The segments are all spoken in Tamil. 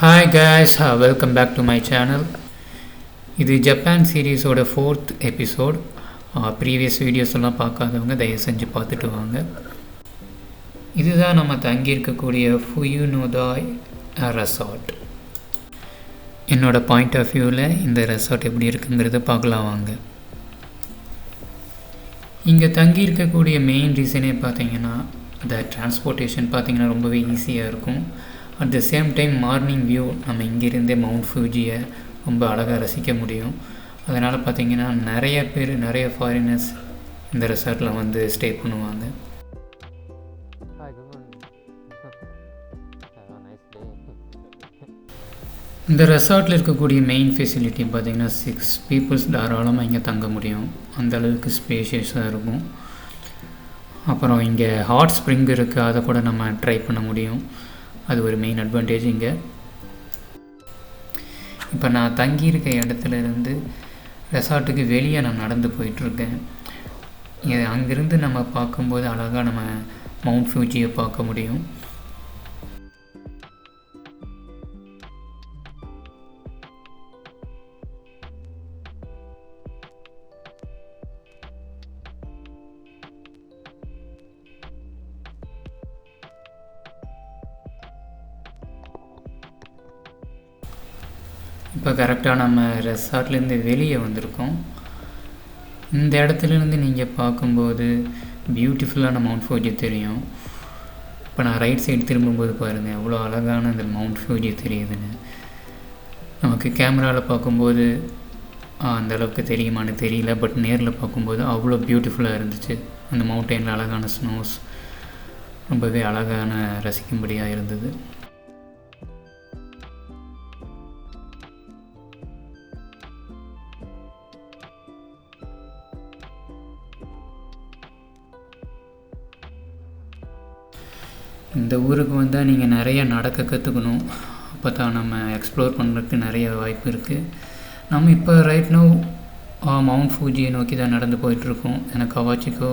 Hi guys, welcome back to my channel. இது ஜப்பான் சீரீஸோட 4th எபிசோட். ப்ரீவியஸ் வீடியோஸ் எல்லாம் பார்க்காதவங்க தயவு செஞ்சு பார்த்துட்டு வாங்க. இதுதான் நம்ம தங்கியிருக்கக்கூடிய ஃபுயுனோதாய் ரெசார்ட். என்னோட பாயிண்ட் ஆஃப் வியூவில் இந்த ரெசார்ட் எப்படி இருக்குங்கிறத பார்க்கலாம் வாங்க. இங்கே தங்கியிருக்கக்கூடிய மெயின் ரீசனே பார்த்தீங்கன்னா இந்த டிரான்ஸ்போர்ட்டேஷன் பார்த்தீங்கன்னா ரொம்பவே ஈஸியாக இருக்கும். At the same time morning view நம்ம இங்கேருந்தே மவுண்ட் ஃபியூஜியை ரொம்ப அழகாக ரசிக்க முடியும். அதனால் பார்த்திங்கன்னா நிறைய ஃபாரினர்ஸ் இந்த ரெசார்ட்டில் வந்து ஸ்டே பண்ணுவாங்க. இந்த ரெசார்ட்டில் இருக்கக்கூடிய மெயின் ஃபெசிலிட்டி பார்த்திங்கன்னா 6 பீப்புள்ஸ் தாராளமாக இங்கே தங்க முடியும். அந்தளவுக்கு ஸ்பேஷியஸாக இருக்கும். அப்புறம் இங்கே ஹாட் ஸ்ப்ரிங் இருக்குது, அதை கூட நம்ம ட்ரை பண்ண முடியும். அது ஒரு மெயின் அட்வான்டேஜ் இங்கே. இப்போ நான் தங்கியிருக்க இடத்துல இருந்து ரெசார்ட்டுக்கு வெளியே நான் நடந்து போயிட்டுருக்கேன். அங்கேருந்து நம்ம பார்க்கும்போது அழகாக நம்ம மவுண்ட் ஃபியூஜியை பார்க்க முடியும். இப்போ கரெக்டாக நம்ம ரெசார்ட்லேருந்து வெளியே வந்திருக்கோம். இந்த இடத்துலேருந்து நீங்கள் பார்க்கும்போது பியூட்டிஃபுல்லான மவுண்ட் ஃபியூஜி தெரியும். இப்போ நான் ரைட் சைடு திரும்பும்போது பாருங்கள் எவ்வளோ அழகான அந்த மவுண்ட் ஃபியூஜி தெரியுதுன்னு. நமக்கு கேமராவில் பார்க்கும்போது அந்தளவுக்கு தெரியுமான்னு தெரியல, பட் நேரில் பார்க்கும்போது அவ்வளோ பியூட்டிஃபுல்லாக இருந்துச்சு. அந்த மவுண்டெயினில் அழகான ஸ்னோஸ் ரொம்பவே அழகான ரசிக்கும்படியாக இருந்தது. இந்த ஊருக்கு வந்தால் நீங்கள் நிறைய நடக்க கற்றுக்கணும். அப்போ தான் நம்ம எக்ஸ்ப்ளோர் பண்ணுறதுக்கு நிறைய வாய்ப்பு இருக்குது. நம்ம இப்போ ரைட் நோ மவுண்ட் ஃபியூஜியை நோக்கி தான் நடந்து போயிட்டுருக்கோம். எனக்கு கவாச்சிக்கோ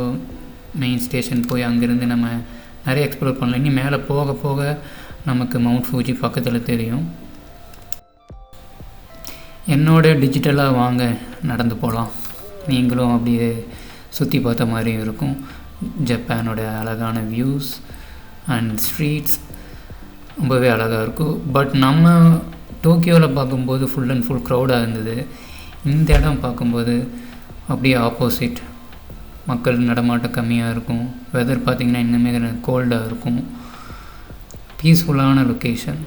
மெயின் ஸ்டேஷன் போய் அங்கேருந்து நம்ம நிறைய எக்ஸ்ப்ளோர் பண்ணலாம். இனி மேலே போக போக நமக்கு மவுண்ட் ஃபியூஜி பக்கத்தில் தெரியும். என்னோட டிஜிட்டலாக வாங்க நடந்து போகலாம். நீங்களும் அப்படியே சுற்றி பார்த்த மாதிரியும் இருக்கும். ஜப்பானோட அழகான வியூஸ் அண்ட் ஸ்ட்ரீட்ஸ் ரொம்பவே அழகாக இருக்கும். பட் நம்ம டோக்கியோவில் பார்க்கும்போது ஃபுல் அண்ட் ஃபுல் க்ரௌடாக இருந்தது. இந்த இடம் பார்க்கும்போது அப்படியே ஆப்போசிட், மக்கள் நடமாட்டம் கம்மியாக இருக்கும். வெதர் பார்த்திங்கன்னா இன்னுமே கோல்டாக இருக்கும். பீஸ்ஃபுல்லான லொக்கேஷன்.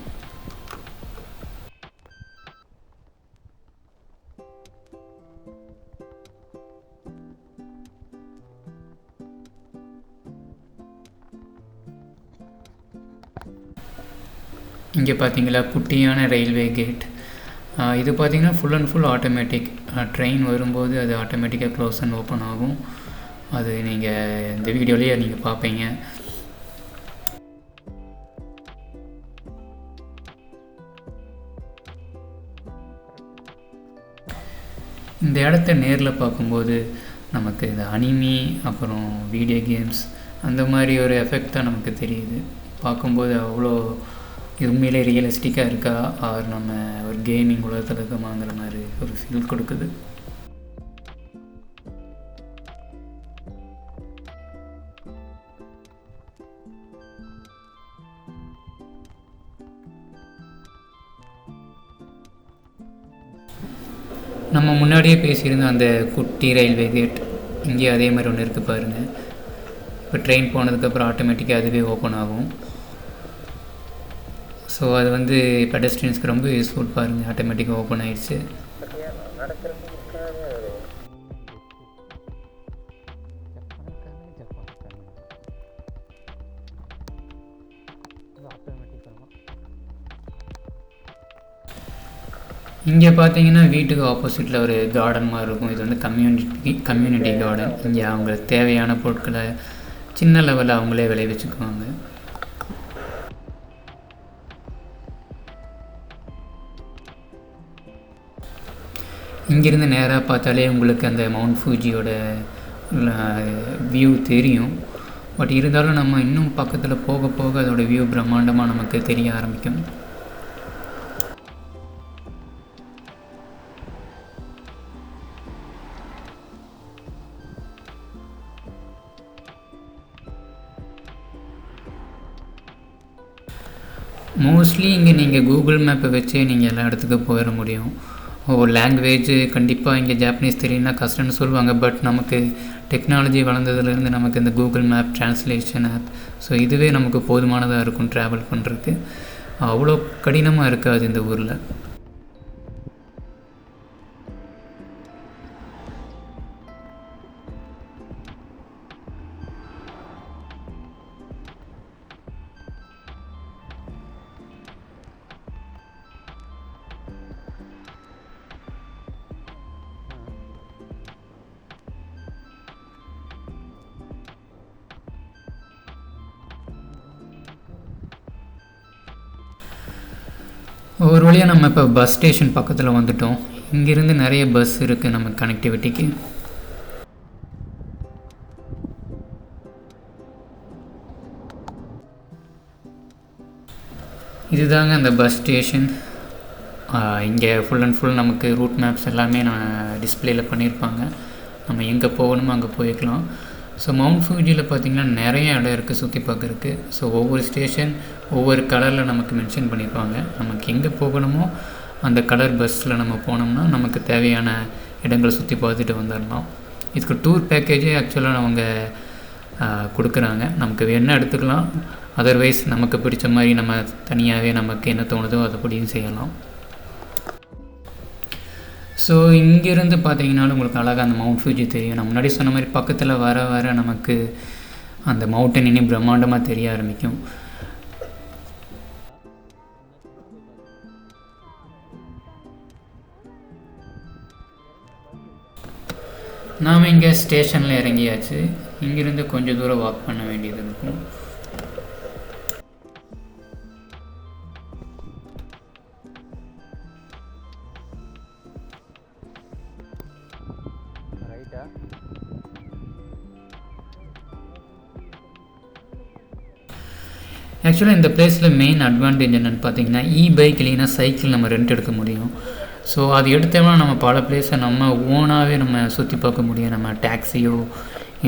இங்கே பார்த்தீங்களா குட்டியான ரயில்வே கேட். இது பார்த்திங்கன்னா full and full automatic. Train வரும்போது அது ஆட்டோமேட்டிக்காக க்ளோஸ் அண்ட் ஓப்பன் ஆகும். அது நீங்கள் இந்த வீடியோலேயே நீங்கள் பார்ப்பீங்க. இந்த இடத்த நேரில் பார்க்கும்போது நமக்கு இந்த அனிமி அப்புறம் வீடியோ கேம்ஸ் அந்த மாதிரி ஒரு எஃபெக்ட் தான் நமக்கு தெரியுது. பார்க்கும்போது அவ்வளோ இது உண்மையிலே ரியலிஸ்டிக்காக இருக்கா, ஆர் நம்ம ஒரு கேமிங் உலகத்தில் இருக்கமாங்கிற மாதிரி ஒரு ஃபீல் கொடுக்குது. நம்ம முன்னாடியே பேசியிருந்த அந்த குட்டி ரயில்வே கேட் இங்கே அதே மாதிரி ஒன்று இருக்குது பாருங்கள். இப்போ ட்ரெயின் போனதுக்கப்புறம் ஆட்டோமேட்டிக்காக அதுவே ஓப்பன் ஆகும். ஸோ அது வந்து பெடஸ்ட்ரியன்ஸ்க்கு ரொம்ப யூஸ்ஃபுல். பாருங்கள் ஆட்டோமேட்டிக்காக ஓப்பன் ஆகிடுச்சு. இங்கே பார்த்தீங்கன்னா வீட்டுக்கு ஆப்போசிட்டில் ஒரு கார்டன் மாதிரி இருக்கும். இது வந்து கம்யூனிட்டி கார்டன். இங்கே அவங்களுக்கு தேவையான பொருட்களை சின்ன லெவலில் அவங்களே விளைவிச்சுக்குவாங்க. இங்கேருந்து நேராக பார்த்தாலே உங்களுக்கு அந்த மவுண்ட் ஃபியூஜியோட வியூ தெரியும். பட் இருந்தாலும் நம்ம இன்னும் பக்கத்தில் போக போக அதோடய வியூ பிரம்மாண்டமாக நமக்கு தெரிய ஆரம்பிக்கும். மோஸ்ட்லி இங்கே நீங்கள் கூகுள் மேப்பை வச்சே நீங்கள் எல்லா இடத்துக்கு போயிட முடியும். ஒரு லாங்குவேஜ் கண்டிப்பாக இங்கே ஜாப்பனீஸ் தெரியும்னா கஷ்டம்னு சொல்லுவாங்க. பட் நமக்கு டெக்னாலஜி வளர்ந்ததுலேருந்து நமக்கு இந்த Google map translation app, so இதுவே நமக்கு போதுமானதாக இருக்கும் ட்ராவல் பண்ணுறதுக்கு. அவ்வளோ கடினமாக இருக்காது இந்த ஊரில். ஒரு வழியாக நம்ம இப்போ பஸ் ஸ்டேஷன் பக்கத்தில் வந்துட்டோம். இங்கேருந்து நிறைய பஸ் இருக்குது நம்ம கனெக்டிவிட்டிக்கு. இதுதாங்க அந்த பஸ் ஸ்டேஷன். இங்கே ஃபுல் அண்ட் ஃபுல் நமக்கு ரூட் மேப்ஸ் எல்லாமே நான் டிஸ்பிளேயில் பண்ணியிருப்பாங்க. நம்ம எங்கே போகணுமோ அங்கே போய்க்கலாம். ஸோ மவுண்ட் ஃபூஜியில் பார்த்திங்கன்னா நிறைய இடம் இருக்குது சுற்றி பார்க்குறதுக்கு. ஸோ ஒவ்வொரு ஸ்டேஷன் ஒவ்வொரு கலரில் நமக்கு மென்ஷன் பண்ணியிருப்பாங்க. நமக்கு எங்கே போகணுமோ அந்த கலர் பஸ்ஸில் நம்ம போனோம்னா நமக்கு தேவையான இடங்களை சுற்றி பார்த்துட்டு வந்துடலாம். இதுக்கு டூர் பேக்கேஜே ஆக்சுவலாக அவங்க கொடுக்குறாங்க. நமக்கு வேணால் எடுத்துக்கலாம், அதர்வைஸ் நமக்கு பிடிச்ச மாதிரி நம்ம தனியாகவே நமக்கு என்ன தோணுதோ அதை படியும் செய்யலாம். ஸோ இங்கேருந்து பார்த்தீங்கன்னாலும் உங்களுக்கு அழகாக அந்த மவுண்ட் ஃபூஜி தெரியும். நான் முன்னாடி சொன்ன மாதிரி பக்கத்தில் வர வர நமக்கு அந்த மவுண்டன் இன்னும் பிரம்மாண்டமாக தெரிய ஆரம்பிக்கும். நாம் இங்கே ஸ்டேஷனில் இறங்கியாச்சு. இங்கேருந்து கொஞ்சம் தூரம் வாக் பண்ண வேண்டியது இருக்கும். ஆக்சுவலாக இந்த பிளேஸில் மெயின் அட்வான்டேஜ் என்னென்னு பார்த்தீங்கன்னா, பைக் இல்லைன்னா சைக்கிள் நம்ம ரெண்ட் எடுக்க முடியும். ஸோ அது எடுத்தோம்னா நம்ம பல பிளேஸை நம்ம ஓனாகவே நம்ம சுற்றி பார்க்க முடியும். நம்ம டாக்ஸியோ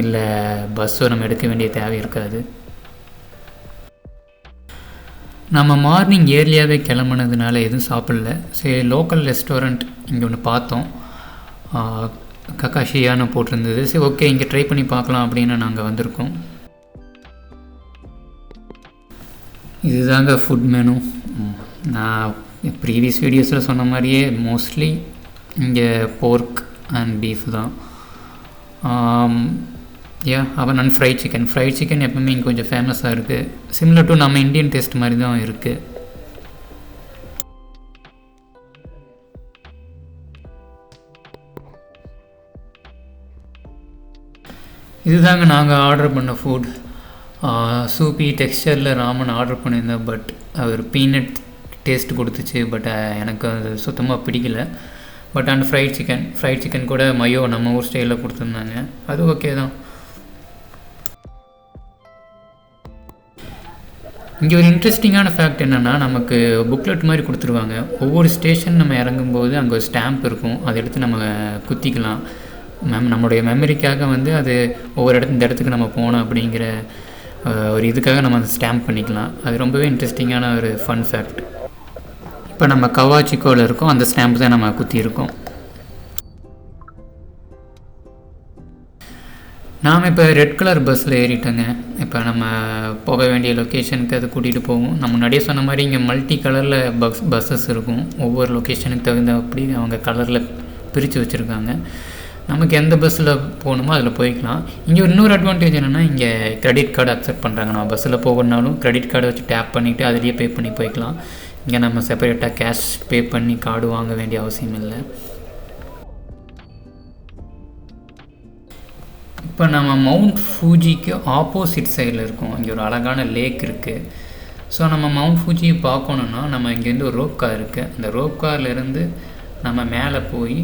இல்லை பஸ்ஸோ நம்ம எடுக்க வேண்டிய தேவை இருக்காது. நம்ம மார்னிங் ஏர்லியாகவே கிளம்புனதுனால எதுவும் சாப்பிடல. சரி, லோக்கல் ரெஸ்டாரண்ட் இங்கே ஒன்று பார்த்தோம், கக்காஷியான்னு போட்டிருந்தது. சரி, ஓகே இங்கே ட்ரை பண்ணி பார்க்கலாம் அப்படின்னு நாங்கள் வந்திருக்கோம். இதுதாங்க ஃபுட் மெனு. நான் ப்ரீவியஸ் வீடியோஸில் சொன்ன மாதிரியே மோஸ்ட்லி இங்கே போர்க் அண்ட் பீஃப் தான். அவன் அண்ட் ஃப்ரைட் சிக்கன் எப்பவுமே இங்கே கொஞ்சம் ஃபேமஸாக இருக்குது. சிமிலர் டு நம்ம இந்தியன் டேஸ்ட் மாதிரி தான் இருக்குது. இதுதாங்க நாங்கள் ஆர்டர் பண்ண ஃபுட். சூப்பி டெக்ஸ்சரில் ராமன் ஆர்டர் பண்ணியிருந்தேன். பட் அவர் பீனட் டேஸ்ட் கொடுத்துச்சு. பட் எனக்கு அது சுத்தமாக பிடிக்கல. பட் அண்ட் ஃப்ரைட் சிக்கன் கூட மயோ நம்ம ஊர் ஸ்டைலில் கொடுத்துருந்தாங்க. அது ஓகே தான். இங்கே ஒரு இன்ட்ரெஸ்டிங்கான ஃபேக்ட் என்னென்னா, நமக்கு புக்லெட் மாதிரி கொடுத்துருவாங்க. ஒவ்வொரு ஸ்டேஷன் நம்ம இறங்கும்போது அங்கே ஒரு ஸ்டாம்ப் இருக்கும், அதை எடுத்து நம்ம குத்திக்கலாம். நம்மளுடைய மெமரிக்காக வந்து அது ஒவ்வொரு இந்த இடத்துக்கு நம்ம போனோம் அப்படிங்கிற ஒரு இதுக்காக நம்ம அதை ஸ்டாம்ப் பண்ணிக்கலாம். அது ரொம்பவே இன்ட்ரெஸ்டிங்கான ஒரு ஃபன் ஃபேக்ட். இப்போ நம்ம கவாச்சிக்கோவில் இருக்கோம், அந்த ஸ்டாம்ப் தான் நம்ம குத்தியிருக்கோம். நாம் இப்போ ரெட் கலர் பஸ்ஸில் ஏறிட்டோங்க. இப்போ நம்ம போக வேண்டிய லொக்கேஷனுக்கு அது கூட்டிகிட்டு போகும். நம்ம முன்னாடியே சொன்ன மாதிரி இங்கே மல்டி கலரில் பஸ்ஸஸ் இருக்கும். ஒவ்வொரு லொக்கேஷனுக்கு தகுந்த அப்படி அவங்க கலரில் பிரித்து வச்சுருக்காங்க. நமக்கு எந்த பஸ்ஸில் போகணுமோ அதில் போய்க்கலாம். இங்கே இன்னொரு அட்வான்டேஜ் என்னென்னா, இங்கே கிரெடிட் கார்டு அக்செப்ட் பண்ணுறாங்க. நம்ம பஸ்ஸில் போகணுன்னாலும் கிரெடிட் கார்டை வச்சு டேப் பண்ணிவிட்டு அதிலேயே பே பண்ணி போய்க்கலாம். இங்கே நம்ம செப்பரேட்டாக கேஷ் பே பண்ணி கார்டு வாங்க வேண்டிய அவசியம் இல்லை. இப்போ நம்ம மவுண்ட் ஃபூஜிக்கு ஆப்போசிட் சைடில் இருக்கோம். இங்கே ஒரு அழகான லேக் இருக்குது. ஸோ நம்ம மவுண்ட் ஃபூஜியை பார்க்கணுன்னா நம்ம இங்கேருந்து ஒரு ரோப் கார் இருக்குது. அந்த ரோப் கார்லேருந்து நம்ம மேலே போய்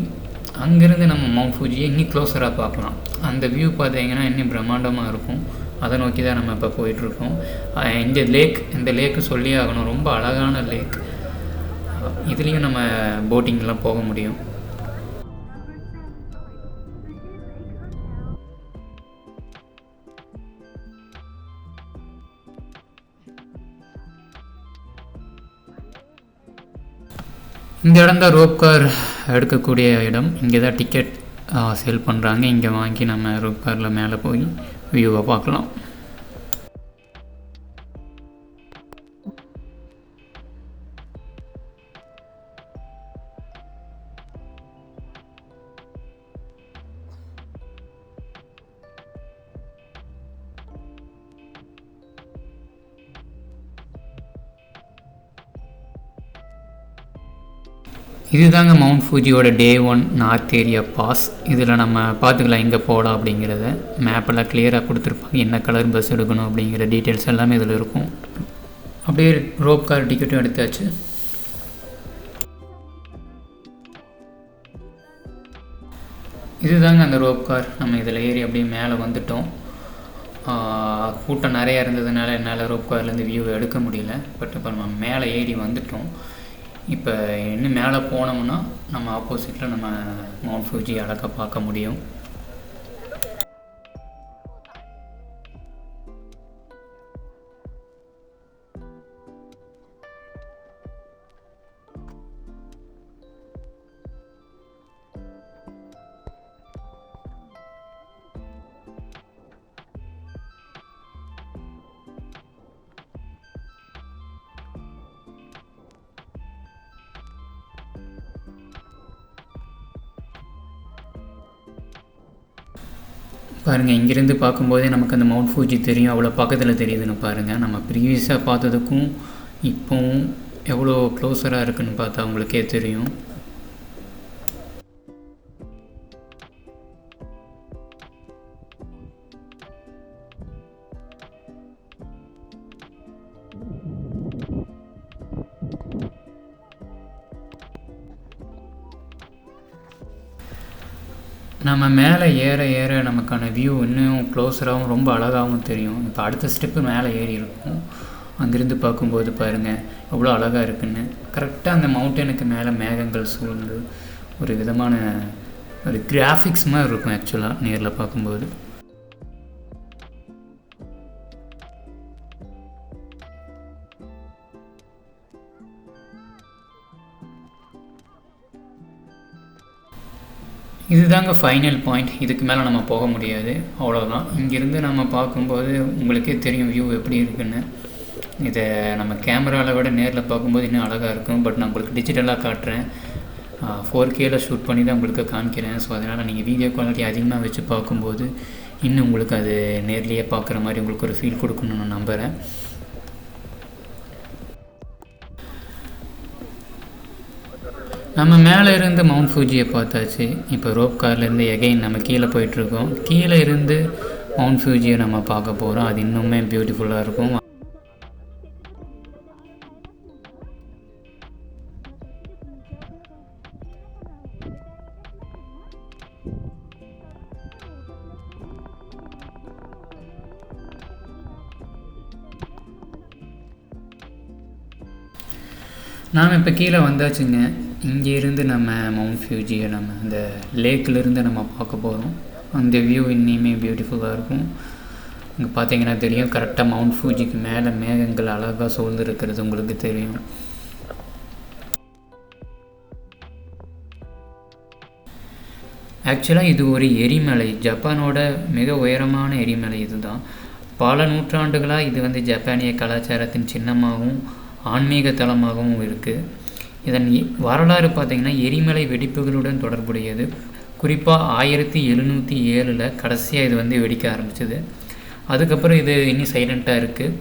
அங்கேருந்து நம்ம மவுண்ட் ஃபூஜியை இன்னும் க்ளோஸராக பார்க்கலாம். அந்த வியூ பார்த்தீங்கன்னா இன்னும் பிரம்மாண்டமாக இருக்கும். அதை நோக்கி தான் நம்ம இப்போ போயிட்டுருக்கோம். இந்த லேக்கு சொல்லி ஆகணும், ரொம்ப அழகான லேக். இதுலேயும் நம்ம போட்டிங்லாம் போக முடியும். இந்த இடம் தான் ரோப் கார் எடுக்கக்கூடிய இடம். இங்கே தான் டிக்கெட் சேல் பண்ணுறாங்க. இங்கே வாங்கி நம்ம ரோப் காரில் மேலே போய் வியூவை பார்க்கலாம். இதுதாங்க மவுண்ட் ஃபூஜியோட டே 1 நார்த் ஏரியா பாஸ். இதில் நம்ம பார்த்துக்கலாம் எங்கே போகலாம் அப்படிங்கிறத. மேப்பெல்லாம் கிளியராக கொடுத்துருப்பாங்க, என்ன கலர் பஸ் எடுக்கணும் அப்படிங்கிற டீட்டெயில்ஸ் எல்லாமே இதில் இருக்கும். அப்படியே ரோப் கார் டிக்கெட்டும் எடுத்தாச்சு. இதுதாங்க அந்த ரோப் கார். நம்ம இதில் ஏறி அப்படியே மேலே வந்துட்டோம். கூட்டம் நிறையா இருந்ததுனால என்னால் ரோப் கார்லேருந்து வியூ எடுக்க முடியல. பட் இப்போ நம்ம மேலே ஏறி வந்துட்டோம். இப்போ இன்னும் மேலே போனோம்னா நம்ம ஆப்போசிட்டில் நம்ம மவுண்ட் ஃபூஜி அழகாக பார்க்க முடியும். பாருங்கள், இங்கேருந்து பார்க்கும்போதே நமக்கு அந்த மவுண்ட் ஃபூஜி தெரியும், அவ்வளோ பக்கத்தில் தெரியுதுன்னு பாருங்கள். நம்ம ப்ரீவியஸாக பார்த்ததுக்கும் இப்போவும் எவ்வளோ க்ளோஸராக இருக்குதுன்னு பார்த்தா உங்களுக்கே தெரியும். நம்ம மேலே ஏற ஏற நமக்கான வியூ இன்னும் க்ளோஸராகவும் ரொம்ப அழகாகவும் தெரியும். இப்போ அடுத்த ஸ்டெப்பு மேலே ஏறி இருக்கும். அங்கேருந்து பார்க்கும்போது பாருங்கள் எவ்வளோ அழகாக இருக்குன்னு. கரெக்டாக அந்த மவுண்டனுக்கு மேலே மேகங்கள் சூழ்ந்து ஒரு விதமான ஒரு கிராஃபிக்ஸ் மாதிரி இருக்கும் ஆக்சுவலாக நேரில் பார்க்கும்போது. இதுதாங்க ஃபைனல் பாயிண்ட். இதுக்கு மேலே நம்ம போக முடியாது, அவ்வளோதான். இங்கேருந்து நம்ம பார்க்கும்போது உங்களுக்கே தெரியும் வியூ எப்படி இருக்குன்னு. இதை நம்ம கேமராவில் விட நேரில் பார்க்கும்போது இன்னும் அழகாக இருக்கும். பட் நான் உங்களுக்கு டிஜிட்டலாக காட்டுறேன், 4Kல ஷூட் பண்ணி தான் உங்களுக்கு காமிக்கிறேன். ஸோ அதனால் நீங்கள் வீடியோ குவாலிட்டி அதிகமாக வச்சு பார்க்கும்போது இன்னும் உங்களுக்கு அது நேர்லேயே பார்க்குற மாதிரி உங்களுக்கு ஒரு ஃபீல் கொடுக்கணும்னு நான் நம்புகிறேன். நம்ம மேலே இருந்து மவுண்ட் ஃபூஜியை பார்த்தாச்சு. இப்போ ரோப் கார்லேருந்து எகைன் நம்ம கீழே போயிட்டுருக்கோம். கீழே இருந்து மவுண்ட் ஃபூஜியை நம்ம பார்க்க போகிறோம். அது இன்னுமே பியூட்டிஃபுல்லாக இருக்கும். நாம் இப்போ கீழே வந்தாச்சுங்க. இங்கே இருந்து நம்ம மவுண்ட் ஃபியூஜியை நம்ம அந்த லேக்கிலேருந்து நம்ம பார்க்க போகிறோம். அந்த வியூ இன்னுமே பியூட்டிஃபுல்லாக இருக்கும். இங்கே பார்த்தீங்கன்னா தெரியும், கரெக்டாக மவுண்ட் ஃபியூஜிக்கு மேலே மேகங்கள் அழகாக சூழ்ந்து இருக்கிறது உங்களுக்கு தெரியும். ஆக்சுவலாக இது ஒரு எரிமலை, ஜப்பானோட மிக உயரமான எரிமலை. இதுதான் பல நூற்றாண்டுகளாக இது ஜப்பானிய கலாச்சாரத்தின் சின்னமாகவும் ஆன்மீக தலமாகவும் இருக்குது. இதன் வரலாறு பார்த்திங்கன்னா எரிமலை வெடிப்புகளுடன் தொடர்புடையது. குறிப்பாக 1707 கடைசியாக இது வெடிக்க ஆரம்பிச்சது. அதுக்கப்புறம் இது இன்னும் சைலண்ட்டாக இருக்குது.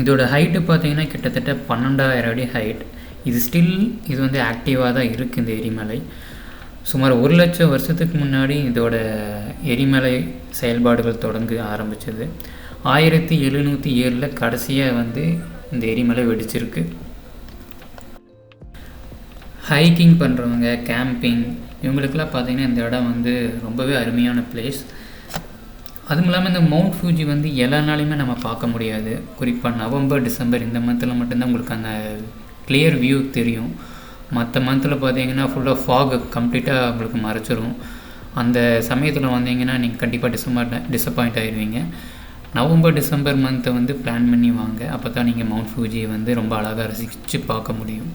இதோட ஹைட்டு பார்த்திங்கன்னா கிட்டத்தட்ட 12,000 அடி ஹைட். இது ஸ்டில் இது ஆக்டிவாக தான் இருக்குது. இந்த எரிமலை சுமார் 1 லட்சம் வருஷத்துக்கு முன்னாடி இதோட எரிமலை செயல்பாடுகள் தொடங்க ஆரம்பித்தது. 1707 கடைசியாக இந்த எரிமலை வெடிச்சிருக்கு. ஹைக்கிங் பண்ணுறவங்க, கேம்பிங், இவங்களுக்கெல்லாம் பார்த்திங்கன்னா இந்த இடம் ரொம்பவே அருமையான பிளேஸ். அதுவும் இல்லாமல் இந்த மவுண்ட் ஃபியூஜி எல்லா நாளையுமே நம்ம பார்க்க முடியாது. குறிப்பாக நவம்பர், டிசம்பர் இந்த மந்தில் மட்டும்தான் உங்களுக்கு அந்த கிளியர் வியூ தெரியும். மற்ற மந்தில் பார்த்தீங்கன்னா ஃபுல்லாக ஃபாக் கம்ப்ளீட்டாக உங்களுக்கு மறைச்சிரும். அந்த சமயத்தில் வந்தீங்கன்னா நீங்கள் கண்டிப்பாக டிசப்பாயிண்ட் ஆகிடுவீங்க. நவம்பர் டிசம்பர் மந்த்தை வந்து பிளான் பண்ணி வாங்க. அப்போ தான் நீங்கள் மவுண்ட் ஃபூஜியை வந்து ரொம்ப அழகாக ரசித்து பார்க்க முடியும்.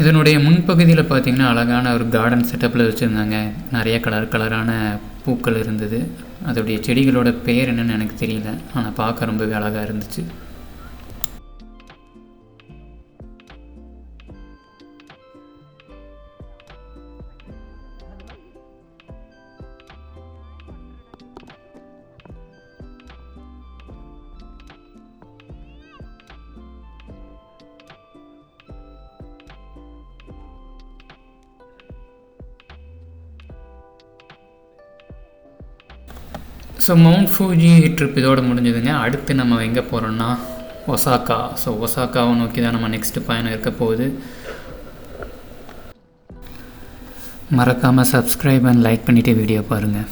இதனுடைய முன்பகுதியில் பார்த்திங்கன்னா அழகான ஒரு கார்டன் செட்டப்பில் வச்சுருந்தாங்க. நிறைய கலரான பூக்கள் இருந்தது. அதோடைய செடிகளோட பேர் என்னென்னு எனக்கு தெரியல, ஆனால் பார்க்க ரொம்பவே அழகாக இருந்துச்சு. ஸோ மவுண்ட் ஃபூஜி ட்ரிப் இதோடு முடிஞ்சதுங்க. அடுத்து நம்ம எங்கே போகிறோன்னா ஒசாக்கா. ஸோ ஒசாக்காவை நோக்கி தான் நம்ம நெக்ஸ்ட்டு பயணம் இருக்க போகுது. மறக்காமல் சப்ஸ்கிரைப் அண்ட் லைக் பண்ணிவிட்டு வீடியோ பாருங்கள்.